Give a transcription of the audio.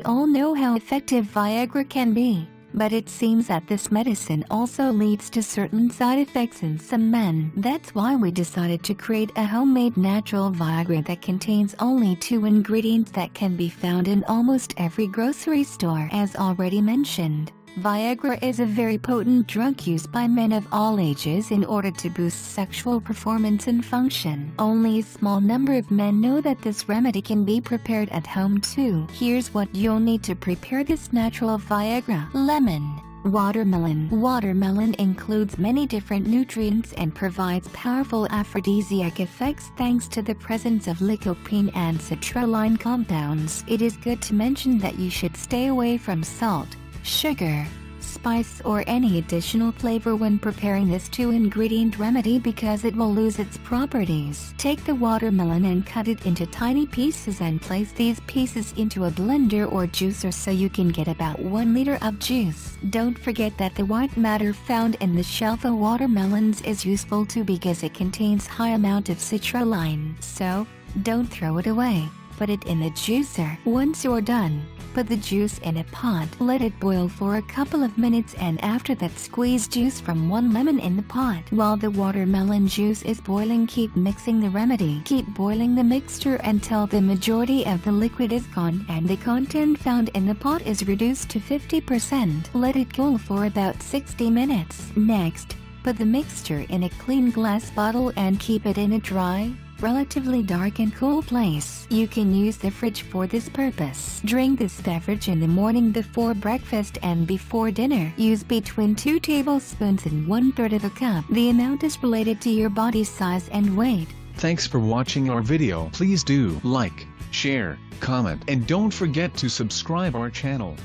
all know how effective Viagra can be, but it seems that this medicine also leads to certain side effects in some men. That's why we decided to create a homemade natural Viagra that contains only 2 ingredients that can be found in almost every grocery store. As already mentioned, Viagra is a very potent drug used by men of all ages in order to boost sexual performance and function. Only a small number of men know that this remedy can be prepared at home too. Here's what you'll need to prepare this natural Viagra. Lemon. Watermelon. Watermelon includes many different nutrients and provides powerful aphrodisiac effects thanks to the presence of lycopene and citrulline compounds. It is good to mention that you should stay away from salt, sugar, spice or any additional flavor when preparing this 2-ingredient remedy because it will lose its properties. Take the watermelon and cut it into tiny pieces and place these pieces into a blender or juicer so you can get about 1 liter of juice. Don't forget that the white matter found in the shell of watermelons is useful too because it contains high amount of citrulline. So, don't throw it away. Put it in the juicer. Once you're done, put the juice in a pot. Let it boil for a couple of minutes and after that squeeze juice from 1 lemon in the pot. While the watermelon juice is boiling, keep mixing the remedy. Keep boiling the mixture until the majority of the liquid is gone and the content found in the pot is reduced to 50%. Let it cool for about 60 minutes. Next, put the mixture in a clean glass bottle and keep it in a dry, relatively dark and cool place. You can use the fridge for this purpose. Drink this beverage in the morning before breakfast and before dinner. Use between 2 tablespoons and 1/3 of a cup. The amount is related to your body size and weight. Thanks for watching our video. Please do like, share, comment, and don't forget to subscribe our channel.